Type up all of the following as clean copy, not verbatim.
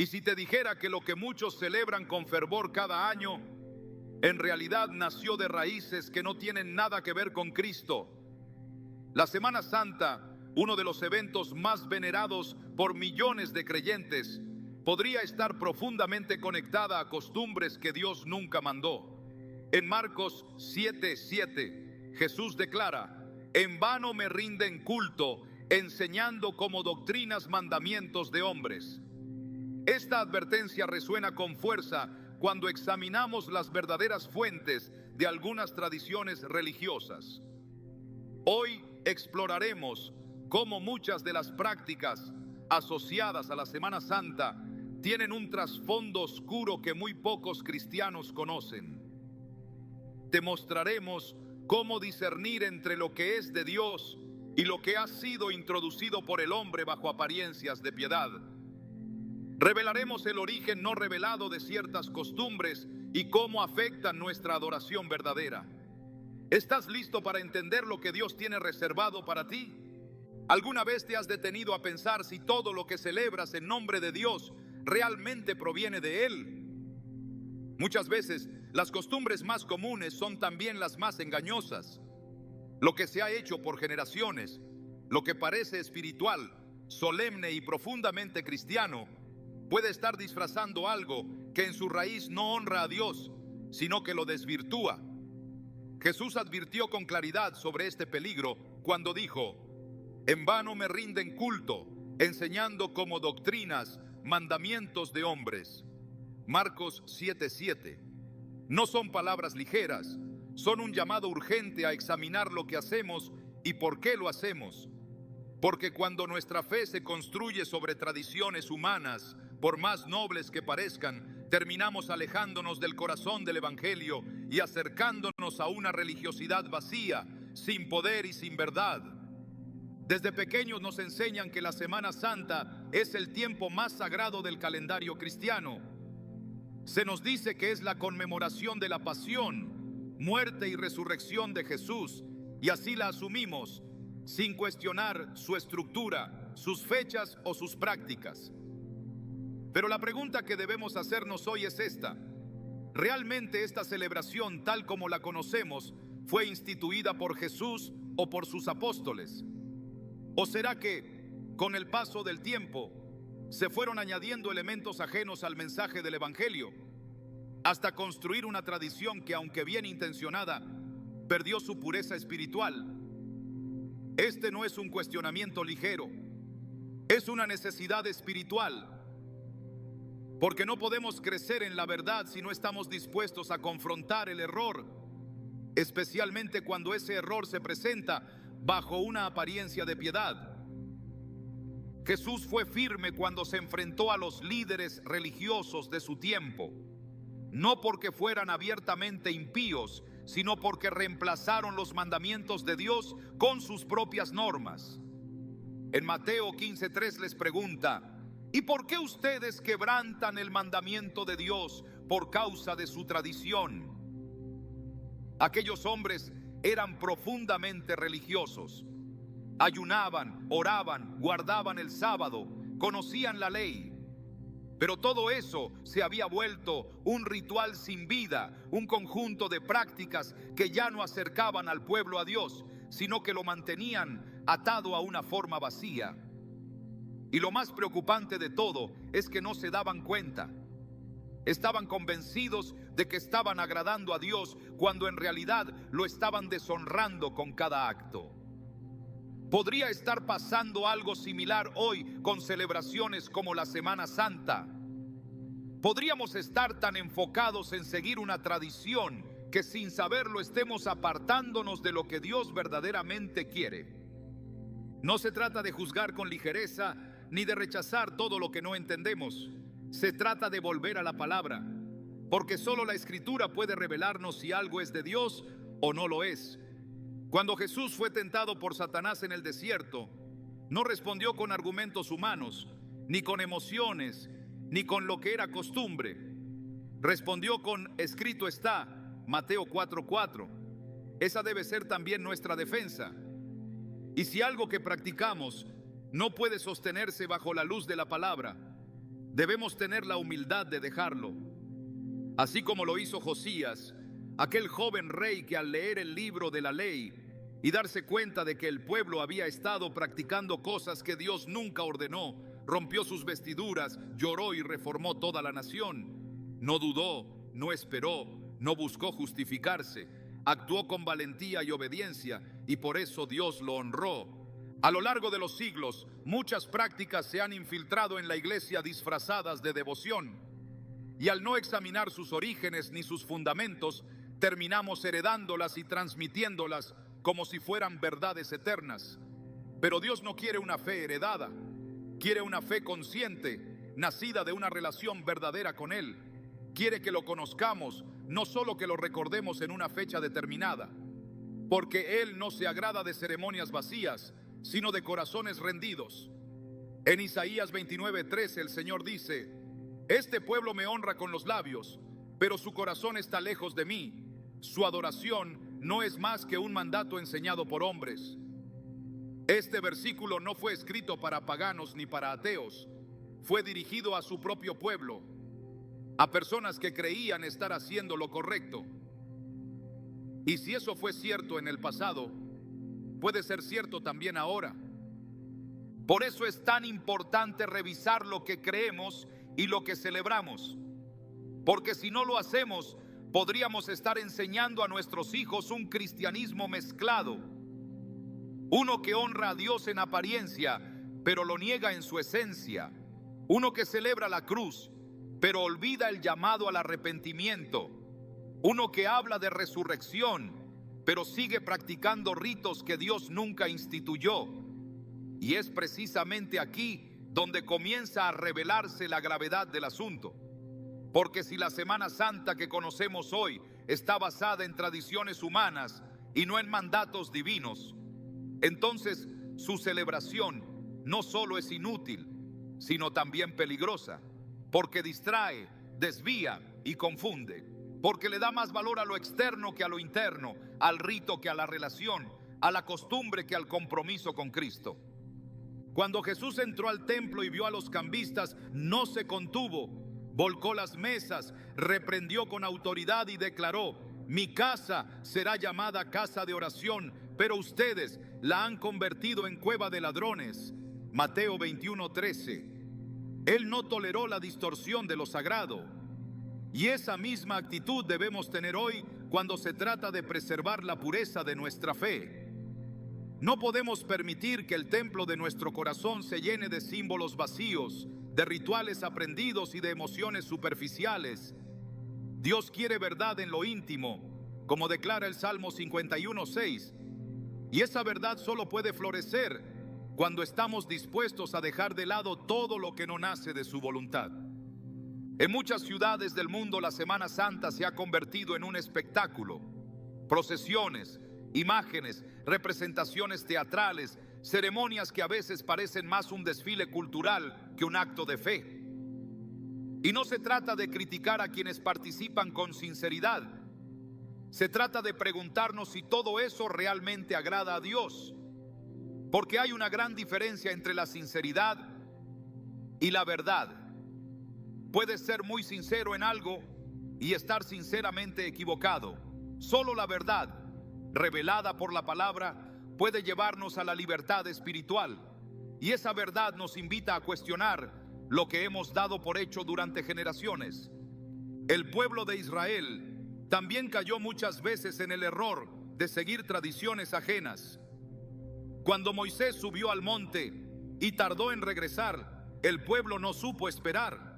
Y si te dijera que lo que muchos celebran con fervor cada año, en realidad nació de raíces que no tienen nada que ver con Cristo. La Semana Santa, uno de los eventos más venerados por millones de creyentes, podría estar profundamente conectada a costumbres que Dios nunca mandó. En Marcos 7:7, Jesús declara: en vano me rinden culto, enseñando como doctrinas mandamientos de hombres. Esta advertencia resuena con fuerza cuando examinamos las verdaderas fuentes de algunas tradiciones religiosas. Hoy exploraremos cómo muchas de las prácticas asociadas a la Semana Santa tienen un trasfondo oscuro que muy pocos cristianos conocen. Te mostraremos cómo discernir entre lo que es de Dios y lo que ha sido introducido por el hombre bajo apariencias de piedad. Revelaremos el origen no revelado de ciertas costumbres y cómo afectan nuestra adoración verdadera. ¿Estás listo para entender lo que Dios tiene reservado para ti? ¿Alguna vez te has detenido a pensar si todo lo que celebras en nombre de Dios realmente proviene de Él? Muchas veces las costumbres más comunes son también las más engañosas. Lo que se ha hecho por generaciones, lo que parece espiritual, solemne y profundamente cristiano, puede estar disfrazando algo que en su raíz no honra a Dios, sino que lo desvirtúa. Jesús advirtió con claridad sobre este peligro cuando dijo: en vano me rinden culto, enseñando como doctrinas mandamientos de hombres. Marcos 7:7. No son palabras ligeras, son un llamado urgente a examinar lo que hacemos y por qué lo hacemos. Porque cuando nuestra fe se construye sobre tradiciones humanas, por más nobles que parezcan, terminamos alejándonos del corazón del Evangelio y acercándonos a una religiosidad vacía, sin poder y sin verdad. Desde pequeños nos enseñan que la Semana Santa es el tiempo más sagrado del calendario cristiano. Se nos dice que es la conmemoración de la pasión, muerte y resurrección de Jesús, y así la asumimos, sin cuestionar su estructura, sus fechas o sus prácticas. Pero la pregunta que debemos hacernos hoy es esta: ¿realmente esta celebración, tal como la conocemos, fue instituida por Jesús o por sus apóstoles? ¿O será que, con el paso del tiempo, se fueron añadiendo elementos ajenos al mensaje del Evangelio, hasta construir una tradición que, aunque bien intencionada, perdió su pureza espiritual? Este no es un cuestionamiento ligero, es una necesidad espiritual. Porque no podemos crecer en la verdad si no estamos dispuestos a confrontar el error, especialmente cuando ese error se presenta bajo una apariencia de piedad. Jesús fue firme cuando se enfrentó a los líderes religiosos de su tiempo, no porque fueran abiertamente impíos, sino porque reemplazaron los mandamientos de Dios con sus propias normas. En Mateo 15:3 les pregunta: ¿y por qué ustedes quebrantan el mandamiento de Dios por causa de su tradición? Aquellos hombres eran profundamente religiosos. Ayunaban, oraban, guardaban el sábado, conocían la ley. Pero todo eso se había vuelto un ritual sin vida, un conjunto de prácticas que ya no acercaban al pueblo a Dios, sino que lo mantenían atado a una forma vacía. Y lo más preocupante de todo es que no se daban cuenta. Estaban convencidos de que estaban agradando a Dios cuando en realidad lo estaban deshonrando con cada acto. Podría estar pasando algo similar hoy con celebraciones como la Semana Santa. Podríamos estar tan enfocados en seguir una tradición que sin saberlo estemos apartándonos de lo que Dios verdaderamente quiere. No se trata de juzgar con ligereza ni de rechazar todo lo que no entendemos. Se trata de volver a la palabra, porque solo la Escritura puede revelarnos si algo es de Dios o no lo es. Cuando Jesús fue tentado por Satanás en el desierto, no respondió con argumentos humanos, ni con emociones, ni con lo que era costumbre. Respondió con: escrito está, Mateo 4:4. Esa debe ser también nuestra defensa. Y si algo que practicamos no puede sostenerse bajo la luz de la palabra, Debemos tener la humildad de dejarlo, así como lo hizo Josías, aquel joven rey que al leer el libro de la ley y darse cuenta de que el pueblo había estado practicando cosas que Dios nunca ordenó, rompió sus vestiduras, lloró y reformó toda la nación. No dudó, no esperó, no buscó justificarse, actuó con valentía y obediencia, y por eso Dios lo honró. A lo largo de los siglos, muchas prácticas se han infiltrado en la iglesia disfrazadas de devoción, y al no examinar sus orígenes ni sus fundamentos, terminamos heredándolas y transmitiéndolas como si fueran verdades eternas. Pero Dios no quiere una fe heredada, quiere una fe consciente, nacida de una relación verdadera con Él. Quiere que lo conozcamos, no solo que lo recordemos en una fecha determinada, porque Él no se agrada de ceremonias vacías, sino de corazones rendidos. En Isaías 29:13 el Señor dice: este pueblo me honra con los labios, pero su corazón está lejos de mí. Su adoración no es más que un mandato enseñado por hombres. Este versículo no fue escrito para paganos ni para ateos. Fue dirigido a su propio pueblo, a personas que creían estar haciendo lo correcto. Y si eso fue cierto en el pasado, puede ser cierto también ahora. Por eso es tan importante revisar lo que creemos y lo que celebramos, porque si no lo hacemos, podríamos estar enseñando a nuestros hijos un cristianismo mezclado, uno que honra a Dios en apariencia, pero lo niega en su esencia, uno que celebra la cruz, pero olvida el llamado al arrepentimiento, uno que habla de resurrección, pero sigue practicando ritos que Dios nunca instituyó. Y es precisamente aquí donde comienza a revelarse la gravedad del asunto. Porque si la Semana Santa que conocemos hoy está basada en tradiciones humanas y no en mandatos divinos, entonces su celebración no solo es inútil, sino también peligrosa, porque distrae, desvía y confunde, porque le da más valor a lo externo que a lo interno, al rito que a la relación, a la costumbre que al compromiso con Cristo. Cuando Jesús entró al templo y vio a los cambistas, no se contuvo, volcó las mesas, reprendió con autoridad y declaró: mi casa será llamada casa de oración, pero ustedes la han convertido en cueva de ladrones. Mateo 21:13. Él no toleró la distorsión de lo sagrado. Y esa misma actitud debemos tener hoy cuando se trata de preservar la pureza de nuestra fe. No podemos permitir que el templo de nuestro corazón se llene de símbolos vacíos, de rituales aprendidos y de emociones superficiales. Dios quiere verdad en lo íntimo, como declara el Salmo 51:6. Y esa verdad solo puede florecer cuando estamos dispuestos a dejar de lado todo lo que no nace de su voluntad. En muchas ciudades del mundo la Semana Santa se ha convertido en un espectáculo. Procesiones, imágenes, representaciones teatrales, ceremonias que a veces parecen más un desfile cultural que un acto de fe. Y no se trata de criticar a quienes participan con sinceridad. Se trata de preguntarnos si todo eso realmente agrada a Dios. Porque hay una gran diferencia entre la sinceridad y la verdad. Puedes ser muy sincero en algo y estar sinceramente equivocado. Solo la verdad, revelada por la palabra, puede llevarnos a la libertad espiritual. Y esa verdad nos invita a cuestionar lo que hemos dado por hecho durante generaciones. El pueblo de Israel también cayó muchas veces en el error de seguir tradiciones ajenas. Cuando Moisés subió al monte y tardó en regresar, el pueblo no supo esperar.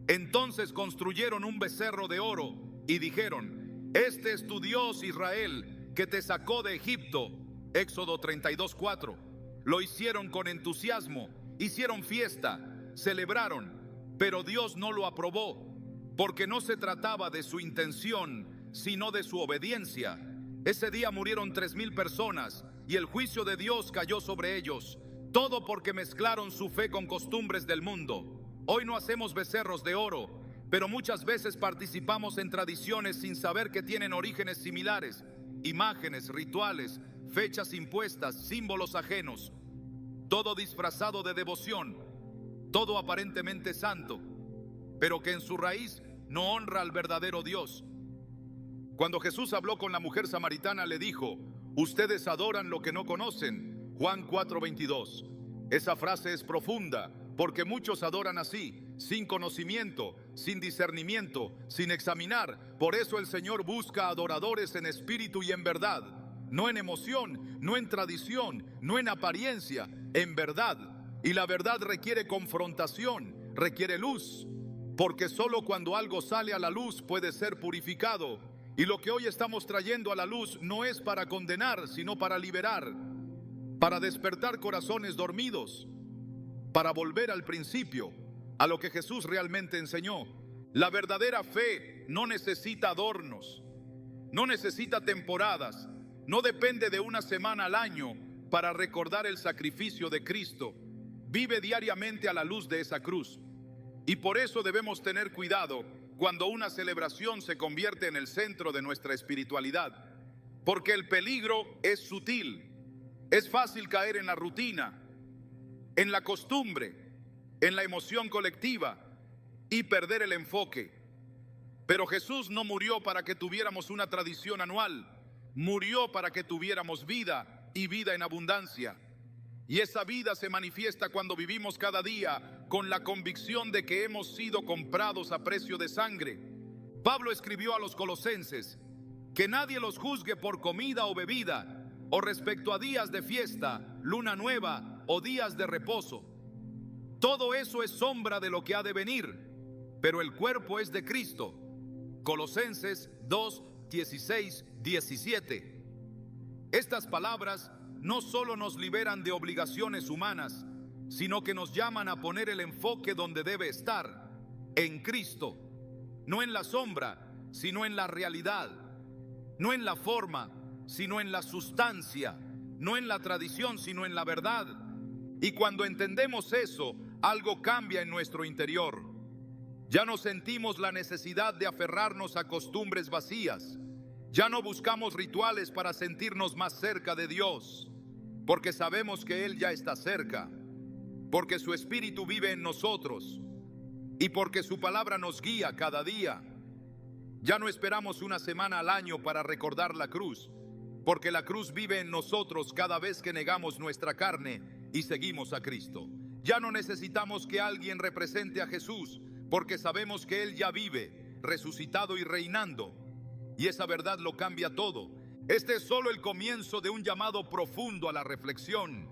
Entonces construyeron un becerro de oro y dijeron: este es tu Dios, Israel, que te sacó de Egipto. Éxodo 32:4. Lo hicieron con entusiasmo, hicieron fiesta, celebraron, pero Dios no lo aprobó, porque no se trataba de su intención, sino de su obediencia. Ese día murieron 3,000 personas y el juicio de Dios cayó sobre ellos, todo porque mezclaron su fe con costumbres del mundo. Hoy no hacemos becerros de oro, pero muchas veces participamos en tradiciones sin saber que tienen orígenes similares, imágenes, rituales, fechas impuestas, símbolos ajenos, todo disfrazado de devoción. todo aparentemente santo, pero que en su raíz no honra al verdadero Dios. Cuando Jesús habló con la mujer samaritana, le dijo: ustedes adoran lo que no conocen. Juan 4:22. Esa frase es profunda, porque muchos adoran así, sin conocimiento, sin discernimiento, sin examinar. Por eso el Señor busca adoradores en espíritu y en verdad, no en emoción, no en tradición, no en apariencia, en verdad. Y la verdad requiere confrontación, requiere luz, porque solo cuando algo sale a la luz puede ser purificado. Y lo que hoy estamos trayendo a la luz no es para condenar, sino para liberar, para despertar corazones dormidos, para volver al principio, a lo que Jesús realmente enseñó. La verdadera fe no necesita adornos, no necesita temporadas, no depende de una semana al año para recordar el sacrificio de Cristo. Vive diariamente a la luz de esa cruz. Y por eso debemos tener cuidado cuando una celebración se convierte en el centro de nuestra espiritualidad, porque el peligro es sutil. Es fácil caer en la rutina, en la costumbre, en la emoción colectiva y perder el enfoque. Pero Jesús no murió para que tuviéramos una tradición anual, murió para que tuviéramos vida y vida en abundancia. Y esa vida se manifiesta cuando vivimos cada día con la convicción de que hemos sido comprados a precio de sangre. Pablo escribió a los colosenses: que nadie los juzgue por comida o bebida, o respecto a días de fiesta, luna nueva o días de reposo. Todo eso es sombra de lo que ha de venir, pero el cuerpo es de Cristo. Colosenses 2, 16, 17. Estas palabras no solo nos liberan de obligaciones humanas, sino que nos llaman a poner el enfoque donde debe estar, en Cristo. No en la sombra, sino en la realidad. No en la forma, sino en la sustancia. No en la tradición, sino en la verdad. Y cuando entendemos eso, algo cambia en nuestro interior. Ya no sentimos la necesidad de aferrarnos a costumbres vacías. Ya no buscamos rituales para sentirnos más cerca de Dios, porque sabemos que Él ya está cerca, porque su Espíritu vive en nosotros y porque su palabra nos guía cada día. Ya no esperamos una semana al año para recordar la cruz, porque la cruz vive en nosotros cada vez que negamos nuestra carne y seguimos a Cristo. Ya no necesitamos que alguien represente a Jesús, porque sabemos que Él ya vive, resucitado y reinando. Y esa verdad lo cambia todo. Este es solo el comienzo de un llamado profundo a la reflexión.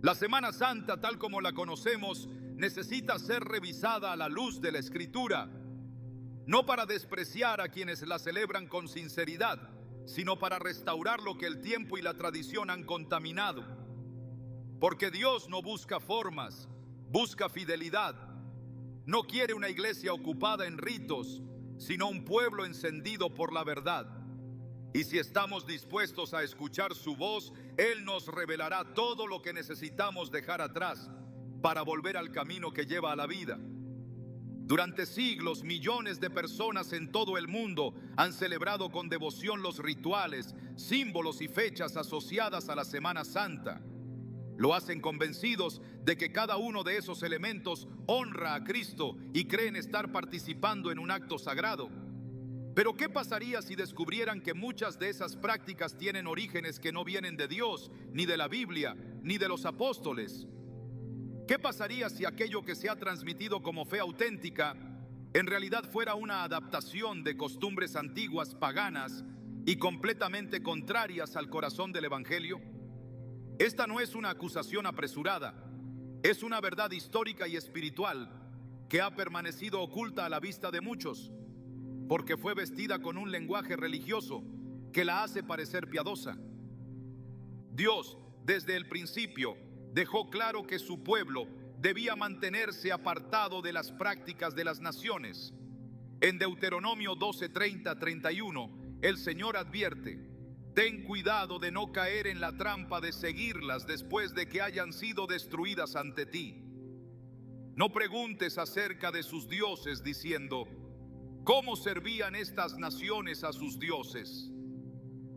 La Semana Santa, tal como la conocemos, necesita ser revisada a la luz de la Escritura, no para despreciar a quienes la celebran con sinceridad, sino para restaurar lo que el tiempo y la tradición han contaminado. Porque Dios no busca formas, busca fidelidad. No quiere una iglesia ocupada en ritos, sino un pueblo encendido por la verdad. Y si estamos dispuestos a escuchar su voz, Él nos revelará todo lo que necesitamos dejar atrás para volver al camino que lleva a la vida. Durante siglos, millones de personas en todo el mundo han celebrado con devoción los rituales, símbolos y fechas asociadas a la Semana Santa. Lo hacen convencidos de que cada uno de esos elementos honra a Cristo y creen estar participando en un acto sagrado. Pero ¿qué pasaría si descubrieran que muchas de esas prácticas tienen orígenes que no vienen de Dios, ni de la Biblia, ni de los apóstoles? ¿Qué pasaría si aquello que se ha transmitido como fe auténtica en realidad fuera una adaptación de costumbres antiguas, paganas y completamente contrarias al corazón del Evangelio? Esta no es una acusación apresurada, es una verdad histórica y espiritual que ha permanecido oculta a la vista de muchos, porque fue vestida con un lenguaje religioso que la hace parecer piadosa. Dios, desde el principio, dejó claro que su pueblo debía mantenerse apartado de las prácticas de las naciones. En Deuteronomio 12:30-31, el Señor advierte: ten cuidado de no caer en la trampa de seguirlas después de que hayan sido destruidas ante ti. No preguntes acerca de sus dioses diciendo: ¿cómo servían estas naciones a sus dioses?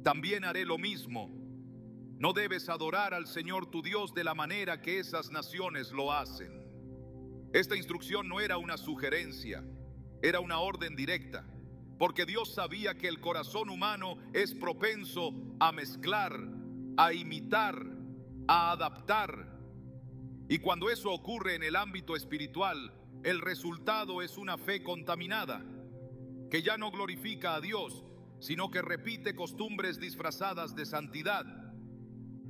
También haré lo mismo. No debes adorar al Señor tu Dios de la manera que esas naciones lo hacen. Esta instrucción no era una sugerencia, era una orden directa, porque Dios sabía que el corazón humano es propenso a mezclar, a imitar, a adaptar. Y cuando eso ocurre en el ámbito espiritual, el resultado es una fe contaminada, que ya no glorifica a Dios, sino que repite costumbres disfrazadas de santidad.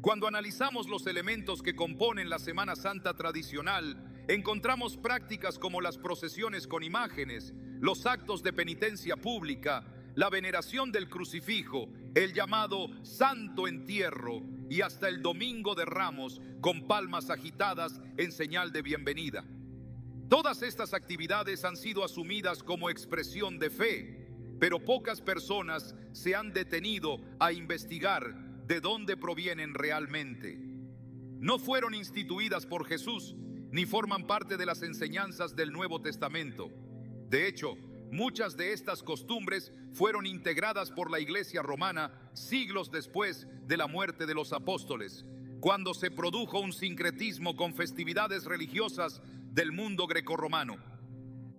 Cuando analizamos los elementos que componen la Semana Santa tradicional, encontramos prácticas como las procesiones con imágenes, los actos de penitencia pública, la veneración del crucifijo, el llamado Santo Entierro y hasta el Domingo de Ramos con palmas agitadas en señal de bienvenida. Todas estas actividades han sido asumidas como expresión de fe, pero pocas personas se han detenido a investigar de dónde provienen realmente. No fueron instituidas por Jesús, ni forman parte de las enseñanzas del Nuevo Testamento. De hecho, muchas de estas costumbres fueron integradas por la Iglesia romana siglos después de la muerte de los apóstoles, cuando se produjo un sincretismo con festividades religiosas del mundo grecorromano.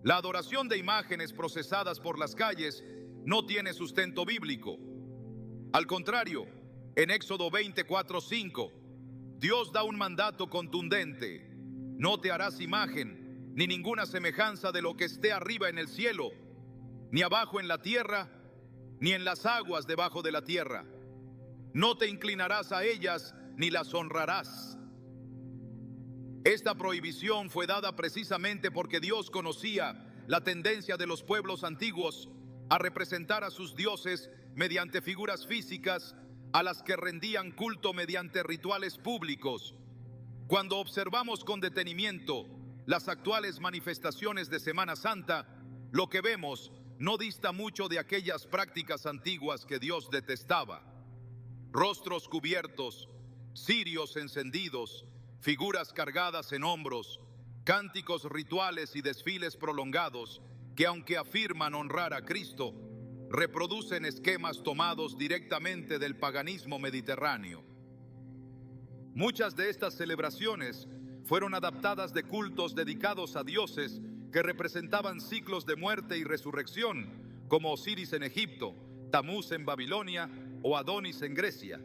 La adoración de imágenes procesadas por las calles no tiene sustento bíblico. Al contrario, en Éxodo 24:5, Dios da un mandato contundente: no te harás imagen, ni ninguna semejanza de lo que esté arriba en el cielo, ni abajo en la tierra, ni en las aguas debajo de la tierra. No te inclinarás a ellas, ni las honrarás. Esta prohibición fue dada precisamente porque Dios conocía la tendencia de los pueblos antiguos a representar a sus dioses mediante figuras físicas a las que rendían culto mediante rituales públicos. Cuando observamos con detenimiento las actuales manifestaciones de Semana Santa, lo que vemos no dista mucho de aquellas prácticas antiguas que Dios detestaba. Rostros cubiertos, cirios encendidos, figuras cargadas en hombros, cánticos rituales y desfiles prolongados que, aunque afirman honrar a Cristo, reproducen esquemas tomados directamente del paganismo mediterráneo. Muchas de estas celebraciones fueron adaptadas de cultos dedicados a dioses que representaban ciclos de muerte y resurrección, como Osiris en Egipto, Tamuz en Babilonia o Adonis en Grecia.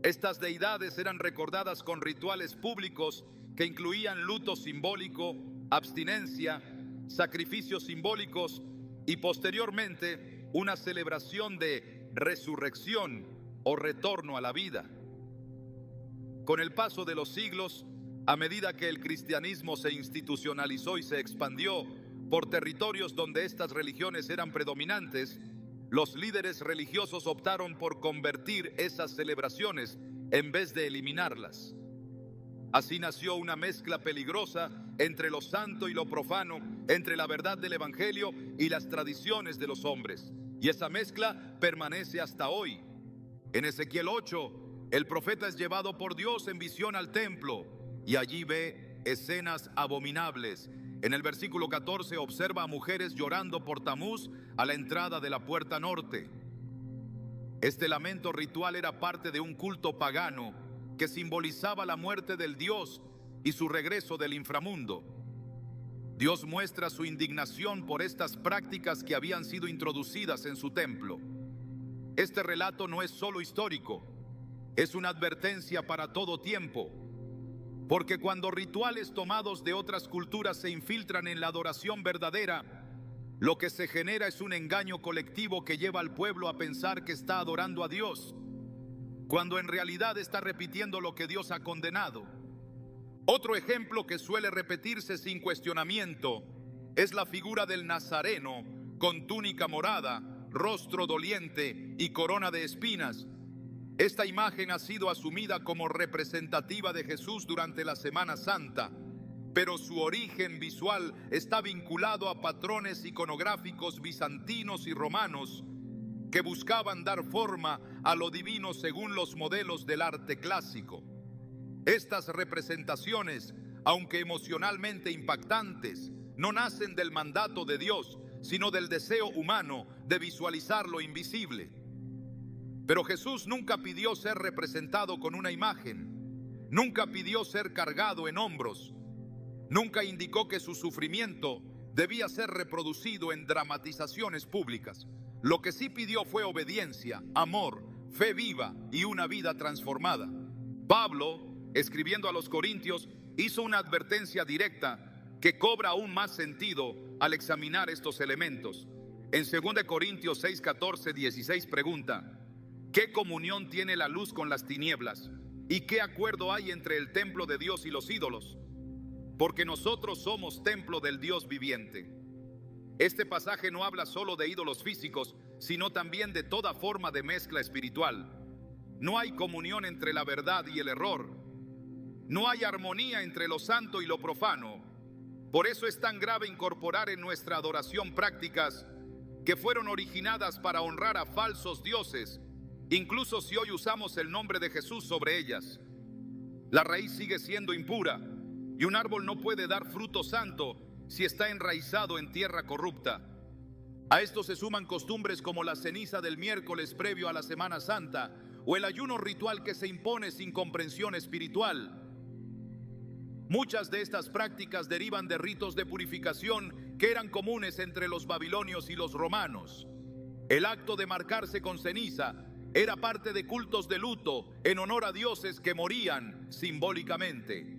Estas deidades eran recordadas con rituales públicos que incluían luto simbólico, abstinencia, sacrificios simbólicos y posteriormente una celebración de resurrección o retorno a la vida. Con el paso de los siglos, a medida que el cristianismo se institucionalizó y se expandió por territorios donde estas religiones eran predominantes, los líderes religiosos optaron por convertir esas celebraciones en vez de eliminarlas. Así nació una mezcla peligrosa entre lo santo y lo profano, entre la verdad del Evangelio y las tradiciones de los hombres. Y esa mezcla permanece hasta hoy. En Ezequiel 8, el profeta es llevado por Dios en visión al templo y allí ve escenas abominables. En el versículo 14 observa a mujeres llorando por Tamuz a la entrada de la puerta norte. Este lamento ritual era parte de un culto pagano que simbolizaba la muerte del Dios y su regreso del inframundo. Dios muestra su indignación por estas prácticas que habían sido introducidas en su templo. Este relato no es solo histórico, es una advertencia para todo tiempo. Porque cuando rituales tomados de otras culturas se infiltran en la adoración verdadera, lo que se genera es un engaño colectivo que lleva al pueblo a pensar que está adorando a Dios, cuando en realidad está repitiendo lo que Dios ha condenado. Otro ejemplo que suele repetirse sin cuestionamiento es la figura del nazareno con túnica morada, rostro doliente y corona de espinas. Esta imagen ha sido asumida como representativa de Jesús durante la Semana Santa, pero su origen visual está vinculado a patrones iconográficos bizantinos y romanos que buscaban dar forma a lo divino según los modelos del arte clásico. Estas representaciones, aunque emocionalmente impactantes, no nacen del mandato de Dios, sino del deseo humano de visualizar lo invisible. Pero Jesús nunca pidió ser representado con una imagen, nunca pidió ser cargado en hombros. Nunca indicó que su sufrimiento debía ser reproducido en dramatizaciones públicas. Lo que sí pidió fue obediencia, amor, fe viva y una vida transformada. Pablo, escribiendo a los Corintios, hizo una advertencia directa que cobra aún más sentido al examinar estos elementos. En 2 Corintios 6, 14, 16 pregunta: ¿qué comunión tiene la luz con las tinieblas? ¿Y qué acuerdo hay entre el templo de Dios y los ídolos? Porque nosotros somos templo del Dios viviente. Este pasaje no habla solo de ídolos físicos, sino también de toda forma de mezcla espiritual. No hay comunión entre la verdad y el error. No hay armonía entre lo santo y lo profano. Por eso es tan grave incorporar en nuestra adoración prácticas que fueron originadas para honrar a falsos dioses, incluso si hoy usamos el nombre de Jesús sobre ellas. La raíz sigue siendo impura, y un árbol no puede dar fruto santo si está enraizado en tierra corrupta. A esto se suman costumbres como la ceniza del miércoles previo a la Semana Santa o el ayuno ritual que se impone sin comprensión espiritual. Muchas de estas prácticas derivan de ritos de purificación que eran comunes entre los babilonios y los romanos. El acto de marcarse con ceniza era parte de cultos de luto en honor a dioses que morían simbólicamente.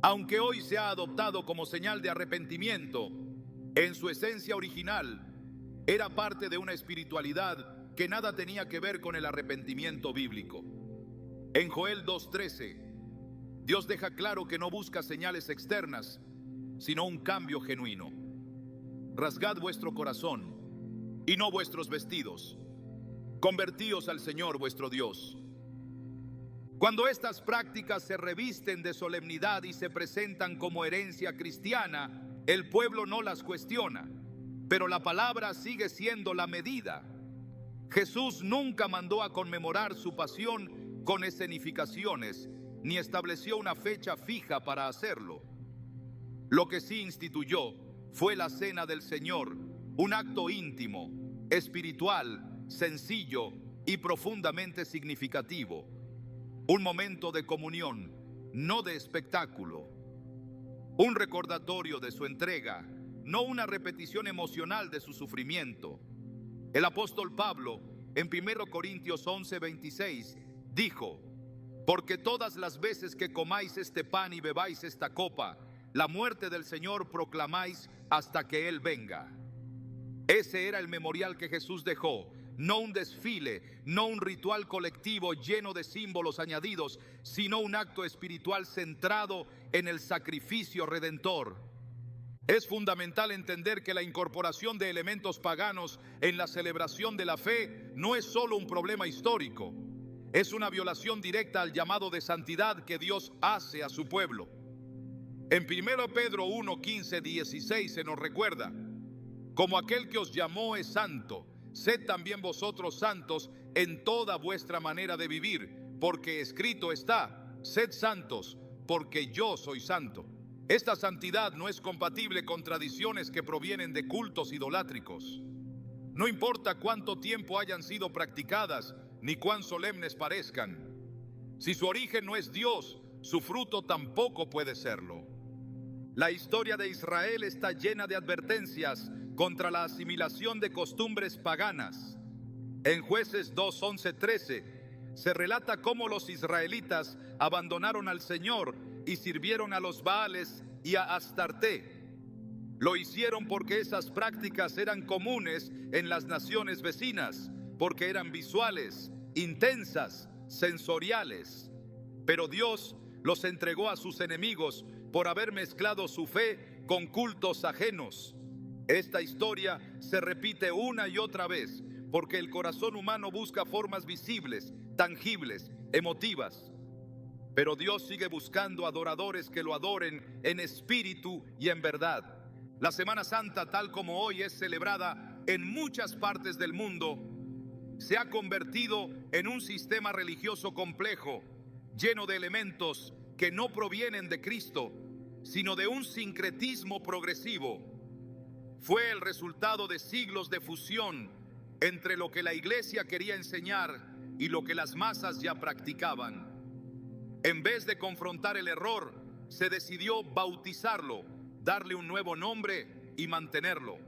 Aunque hoy se ha adoptado como señal de arrepentimiento, en su esencia original era parte de una espiritualidad que nada tenía que ver con el arrepentimiento bíblico. En Joel 2:13, Dios deja claro que no busca señales externas, sino un cambio genuino. Rasgad vuestro corazón y no vuestros vestidos. Convertíos al Señor vuestro Dios. Cuando estas prácticas se revisten de solemnidad y se presentan como herencia cristiana, el pueblo no las cuestiona, pero la palabra sigue siendo la medida. Jesús nunca mandó a conmemorar su pasión con escenificaciones, ni estableció una fecha fija para hacerlo. Lo que sí instituyó fue la cena del Señor, un acto íntimo, espiritual, sencillo y profundamente significativo. Un momento de comunión, no de espectáculo. Un recordatorio de su entrega, no una repetición emocional de su sufrimiento. El apóstol Pablo, en 1 Corintios 11:26, dijo: porque todas las veces que comáis este pan y bebáis esta copa, la muerte del Señor proclamáis hasta que Él venga. Ese era el memorial que Jesús dejó, no un desfile, no un ritual colectivo lleno de símbolos añadidos, sino un acto espiritual centrado en el sacrificio redentor. Es fundamental entender que la incorporación de elementos paganos en la celebración de la fe no es solo un problema histórico, es una violación directa al llamado de santidad que Dios hace a su pueblo. En 1 Pedro 1, 15, 16 se nos recuerda: como aquel que os llamó es santo, sed también vosotros santos en toda vuestra manera de vivir, porque escrito está: sed santos, porque yo soy santo. Esta santidad no es compatible con tradiciones que provienen de cultos idolátricos. No importa cuánto tiempo hayan sido practicadas, ni cuán solemnes parezcan. Si su origen no es Dios, su fruto tampoco puede serlo. La historia de Israel está llena de advertencias contra la asimilación de costumbres paganas. En Jueces 2, 11, 13 se relata cómo los israelitas abandonaron al Señor y sirvieron a los Baales y a Astarté. Lo hicieron porque esas prácticas eran comunes en las naciones vecinas, porque eran visuales, intensas, sensoriales. Pero Dios los entregó a sus enemigos por haber mezclado su fe con cultos ajenos. Esta historia se repite una y otra vez, porque el corazón humano busca formas visibles, tangibles, emotivas. Pero Dios sigue buscando adoradores que lo adoren en espíritu y en verdad. La Semana Santa, tal como hoy es celebrada en muchas partes del mundo, se ha convertido en un sistema religioso complejo, lleno de elementos que no provienen de Cristo, sino de un sincretismo progresivo. Fue el resultado de siglos de fusión entre lo que la Iglesia quería enseñar y lo que las masas ya practicaban. En vez de confrontar el error, se decidió bautizarlo, darle un nuevo nombre y mantenerlo.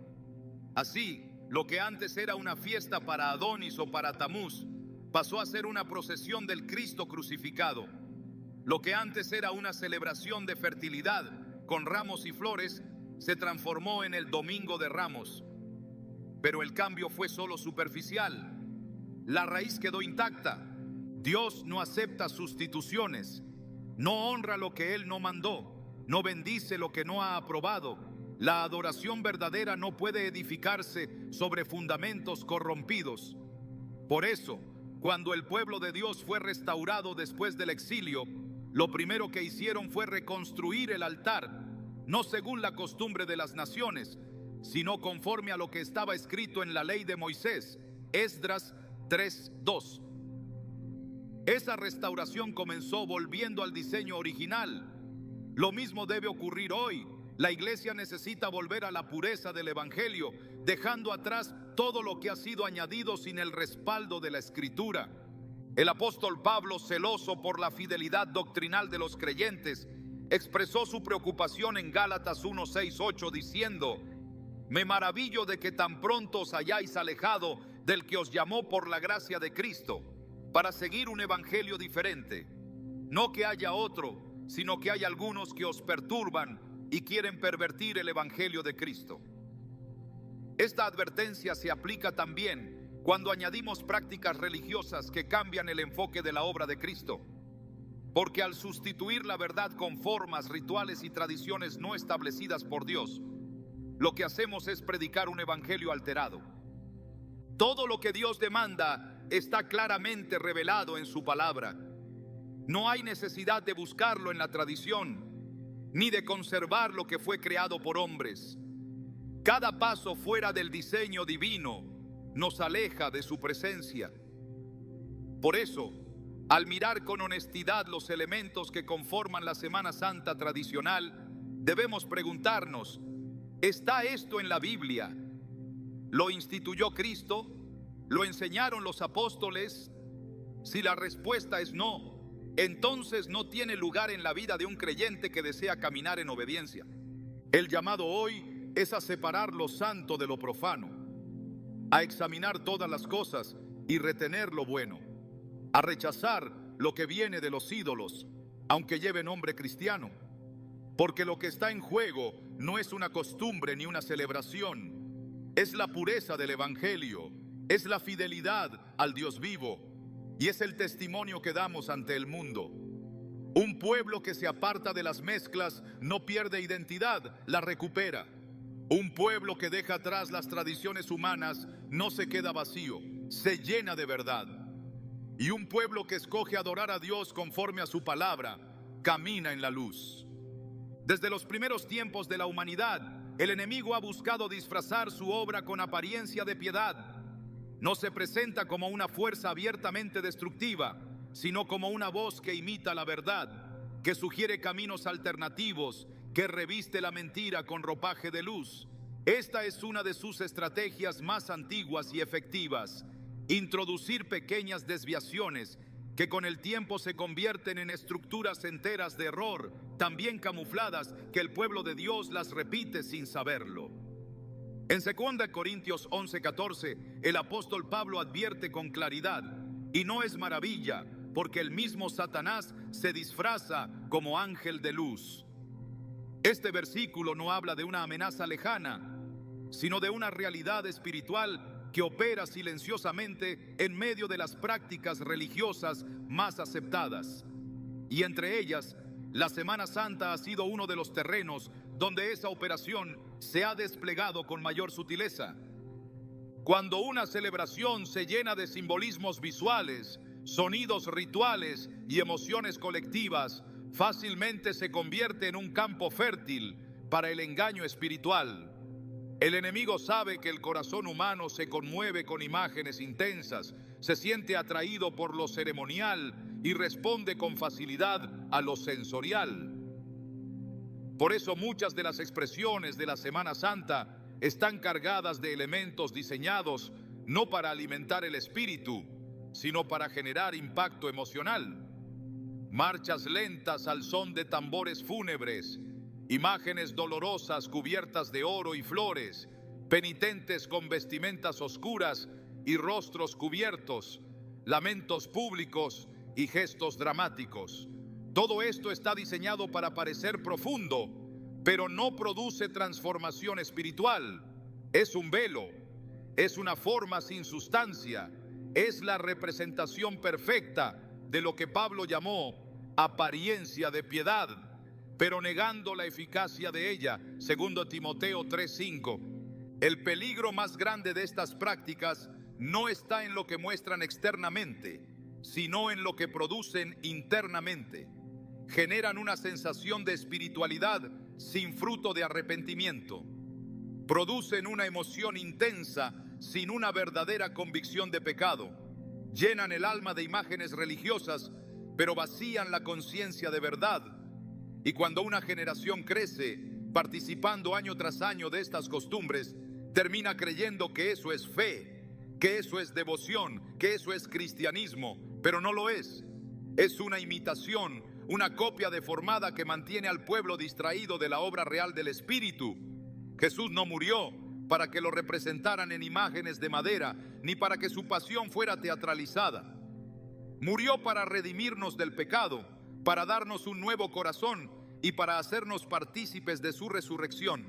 Así, lo que antes era una fiesta para Adonis o para Tamuz, pasó a ser una procesión del Cristo crucificado. Lo que antes era una celebración de fertilidad con ramos y flores, se transformó en el Domingo de Ramos. Pero el cambio fue solo superficial. La raíz quedó intacta. Dios no acepta sustituciones, no honra lo que Él no mandó, no bendice lo que no ha aprobado. La adoración verdadera no puede edificarse sobre fundamentos corrompidos. Por eso, cuando el pueblo de Dios fue restaurado después del exilio, lo primero que hicieron fue reconstruir el altar, no según la costumbre de las naciones, sino conforme a lo que estaba escrito en la ley de Moisés, Esdras 3:2. Esa restauración comenzó volviendo al diseño original. Lo mismo debe ocurrir hoy. La iglesia necesita volver a la pureza del evangelio, dejando atrás todo lo que ha sido añadido sin el respaldo de la escritura. El apóstol Pablo, celoso por la fidelidad doctrinal de los creyentes, expresó su preocupación en Gálatas 1:6-8 diciendo: me maravillo de que tan pronto os hayáis alejado del que os llamó por la gracia de Cristo, para seguir un evangelio diferente. No que haya otro, sino que hay algunos que os perturban y quieren pervertir el evangelio de Cristo. Esta advertencia se aplica también cuando añadimos prácticas religiosas que cambian el enfoque de la obra de Cristo. Porque al sustituir la verdad con formas, rituales y tradiciones no establecidas por Dios, lo que hacemos es predicar un evangelio alterado. Todo lo que Dios demanda está claramente revelado en su palabra. No hay necesidad de buscarlo en la tradición, ni de conservar lo que fue creado por hombres. Cada paso fuera del diseño divino nos aleja de su presencia. Por eso, al mirar con honestidad los elementos que conforman la Semana Santa tradicional, debemos preguntarnos: ¿está esto en la Biblia? ¿Lo instituyó Cristo? ¿Lo enseñaron los apóstoles? Si la respuesta es no, entonces no tiene lugar en la vida de un creyente que desea caminar en obediencia. El llamado hoy es a separar lo santo de lo profano, a examinar todas las cosas y retener lo bueno, a rechazar lo que viene de los ídolos, aunque lleve nombre cristiano, porque lo que está en juego no es una costumbre ni una celebración, es la pureza del evangelio, es la fidelidad al Dios vivo y es el testimonio que damos ante el mundo. Un pueblo que se aparta de las mezclas no pierde identidad, la recupera. Un pueblo que deja atrás las tradiciones humanas no se queda vacío, se llena de verdad. Y un pueblo que escoge adorar a Dios conforme a su palabra, camina en la luz. Desde los primeros tiempos de la humanidad, el enemigo ha buscado disfrazar su obra con apariencia de piedad. No se presenta como una fuerza abiertamente destructiva, sino como una voz que imita la verdad, que sugiere caminos alternativos, que reviste la mentira con ropaje de luz. Esta es una de sus estrategias más antiguas y efectivas: introducir pequeñas desviaciones que con el tiempo se convierten en estructuras enteras de error, tan bien camufladas que el pueblo de Dios las repite sin saberlo. En 2 Corintios 11:14, el apóstol Pablo advierte con claridad: y no es maravilla, porque el mismo Satanás se disfraza como ángel de luz. Este versículo no habla de una amenaza lejana, sino de una realidad espiritual que opera silenciosamente en medio de las prácticas religiosas más aceptadas. Y entre ellas, la Semana Santa ha sido uno de los terrenos donde esa operación se ha desplegado con mayor sutileza. Cuando una celebración se llena de simbolismos visuales, sonidos rituales y emociones colectivas, fácilmente se convierte en un campo fértil para el engaño espiritual. El enemigo sabe que el corazón humano se conmueve con imágenes intensas, se siente atraído por lo ceremonial y responde con facilidad a lo sensorial. Por eso muchas de las expresiones de la Semana Santa están cargadas de elementos diseñados no para alimentar el espíritu, sino para generar impacto emocional. marchas lentas al son de tambores fúnebres, imágenes dolorosas cubiertas de oro y flores, penitentes con vestimentas oscuras y rostros cubiertos, lamentos públicos y gestos dramáticos. Todo esto está diseñado para parecer profundo, pero no produce transformación espiritual. Es un velo, es una forma sin sustancia, es la representación perfecta de lo que Pablo llamó apariencia de piedad, pero negando la eficacia de ella, 2 Timoteo 3:5. El peligro más grande de estas prácticas no está en lo que muestran externamente, sino en lo que producen internamente. Generan una sensación de espiritualidad sin fruto de arrepentimiento. Producen una emoción intensa sin una verdadera convicción de pecado. Llenan el alma de imágenes religiosas, pero vacían la conciencia de verdad. Y cuando una generación crece, participando año tras año de estas costumbres, termina creyendo que eso es fe, que eso es devoción, que eso es cristianismo, pero no lo es. Es una imitación, una copia deformada que mantiene al pueblo distraído de la obra real del Espíritu. Jesús no murió para que lo representaran en imágenes de madera, ni para que su pasión fuera teatralizada. Murió para redimirnos del pecado, para darnos un nuevo corazón y para hacernos partícipes de su resurrección.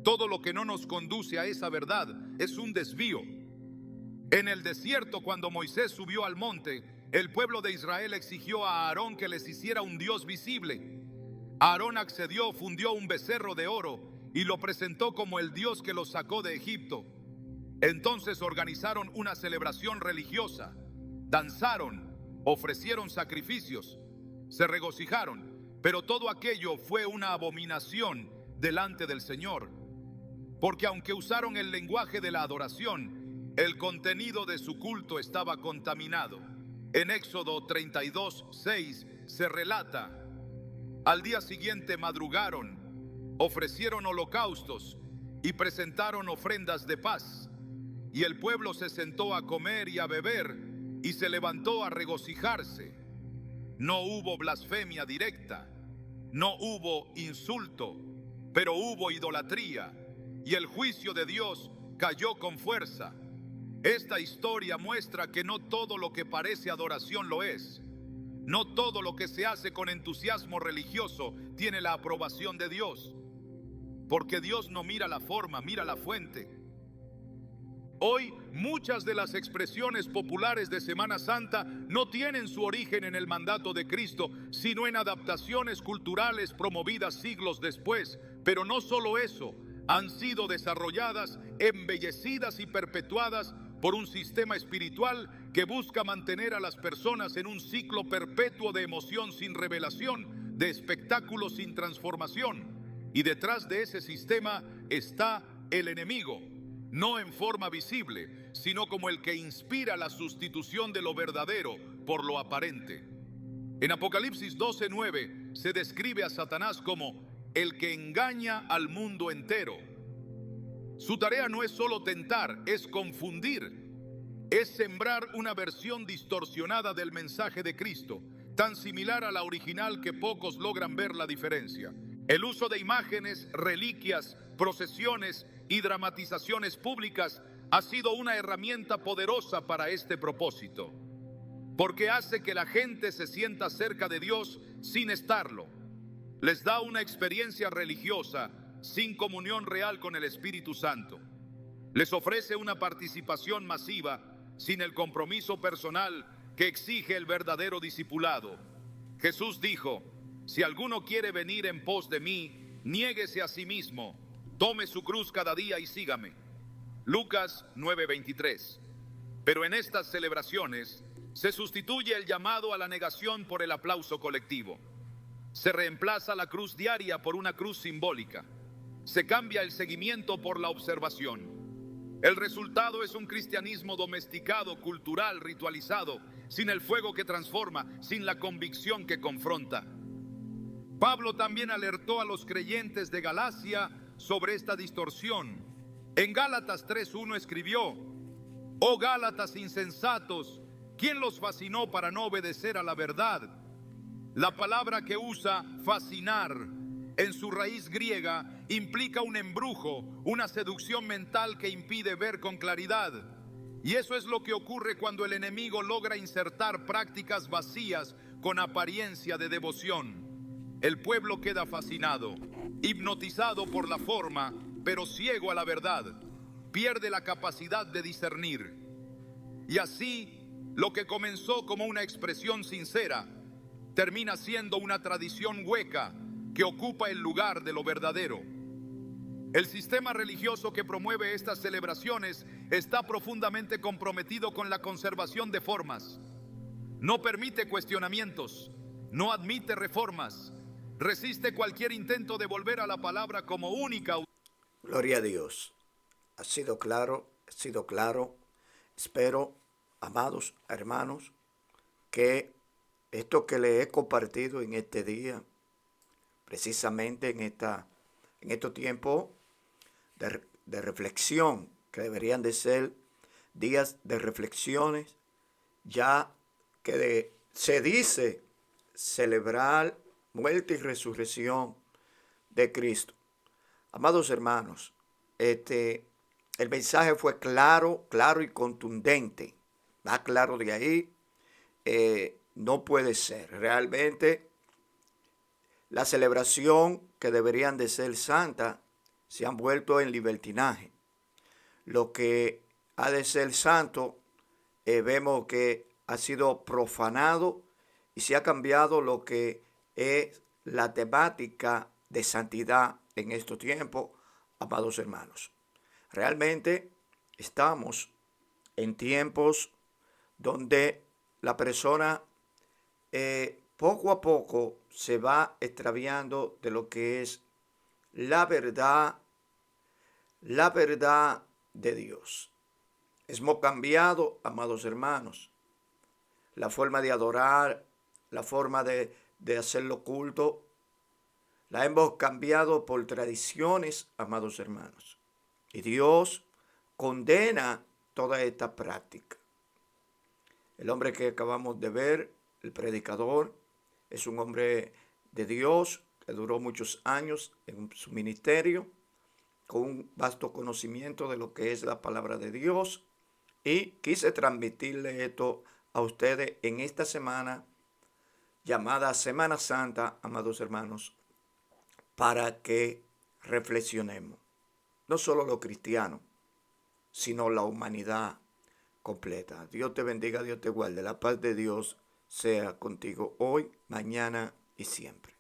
Todo lo que no nos conduce a esa verdad es un desvío. En el desierto, cuando Moisés subió al monte, el pueblo de Israel exigió a Aarón que les hiciera un Dios visible. Aarón accedió, fundió un becerro de oro y lo presentó como el Dios que los sacó de Egipto. Entonces organizaron una celebración religiosa, danzaron, ofrecieron sacrificios, se regocijaron, pero todo aquello fue una abominación delante del Señor, porque aunque usaron el lenguaje de la adoración, el contenido de su culto estaba contaminado. En Éxodo 32:6 se relata: al día siguiente madrugaron, ofrecieron holocaustos y presentaron ofrendas de paz. Y el pueblo se sentó a comer y a beber y se levantó a regocijarse. No hubo blasfemia directa, no hubo insulto, pero hubo idolatría, y el juicio de Dios cayó con fuerza. Esta historia muestra que no todo lo que parece adoración lo es. No todo lo que se hace con entusiasmo religioso tiene la aprobación de Dios, porque Dios no mira la forma, mira la fuente. Hoy muchas de las expresiones populares de Semana Santa no tienen su origen en el mandato de Cristo, sino en adaptaciones culturales promovidas siglos después. Pero no solo eso, han sido desarrolladas, embellecidas y perpetuadas por un sistema espiritual que busca mantener a las personas en un ciclo perpetuo de emoción sin revelación, de espectáculo sin transformación. Y detrás de ese sistema está el enemigo, no en forma visible, sino como el que inspira la sustitución de lo verdadero por lo aparente. En Apocalipsis 12:9 se describe a Satanás como el que engaña al mundo entero. Su tarea no es solo tentar, es confundir, es sembrar una versión distorsionada del mensaje de Cristo, tan similar a la original que pocos logran ver la diferencia. El uso de imágenes, reliquias, procesiones y dramatizaciones públicas ha sido una herramienta poderosa para este propósito, porque hace que la gente se sienta cerca de Dios sin estarlo. Les da una experiencia religiosa sin comunión real con el Espíritu Santo. Les ofrece una participación masiva sin el compromiso personal que exige el verdadero discipulado. Jesús dijo: si alguno quiere venir en pos de mí, niéguese a sí mismo, tome su cruz cada día y sígame. Lucas 9:23. Pero en estas celebraciones se sustituye el llamado a la negación por el aplauso colectivo. Se reemplaza la cruz diaria por una cruz simbólica. Se cambia el seguimiento por la observación. El resultado es un cristianismo domesticado, cultural, ritualizado, sin el fuego que transforma, sin la convicción que confronta. Pablo también alertó a los creyentes de Galacia sobre esta distorsión. En Gálatas 3:1 escribió: oh Gálatas insensatos, ¿quién los fascinó para no obedecer a la verdad? La palabra que usa fascinar en su raíz griega implica un embrujo, una seducción mental que impide ver con claridad. Y eso es lo que ocurre cuando el enemigo logra insertar prácticas vacías con apariencia de devoción. El pueblo queda fascinado, hipnotizado por la forma, pero ciego a la verdad. Pierde la capacidad de discernir. Y así, lo que comenzó como una expresión sincera, termina siendo una tradición hueca que ocupa el lugar de lo verdadero. El sistema religioso que promueve estas celebraciones está profundamente comprometido con la conservación de formas. No permite cuestionamientos, no admite reformas, resiste cualquier intento de volver a la palabra como única. Gloria a Dios. Ha sido claro, ha sido claro. Espero, amados hermanos, que esto que le he compartido en este día, precisamente en estos tiempos de reflexión, que deberían de ser días de reflexiones, ya que se dice celebrar muerte y resurrección de Cristo. Amados hermanos, el mensaje fue claro, claro y contundente. Más claro de ahí no puede ser. Realmente la celebración que deberían de ser santa se han vuelto en libertinaje. Lo que ha de ser santo vemos que ha sido profanado y se ha cambiado lo que es la temática de santidad en estos tiempos, amados hermanos. Realmente estamos en tiempos donde la persona poco a poco se va extraviando de lo que es la verdad de Dios. Hemos cambiado, amados hermanos, la forma de adorar, la forma de hacerlo culto, la hemos cambiado por tradiciones, amados hermanos. Y Dios condena toda esta práctica. El hombre que acabamos de ver, el predicador, es un hombre de Dios que duró muchos años en su ministerio, con un vasto conocimiento de lo que es la palabra de Dios, y quise transmitirle esto a ustedes en esta semana llamada Semana Santa, amados hermanos, para que reflexionemos. No solo los cristianos, sino la humanidad completa. Dios te bendiga, Dios te guarde. La paz de Dios sea contigo hoy, mañana y siempre.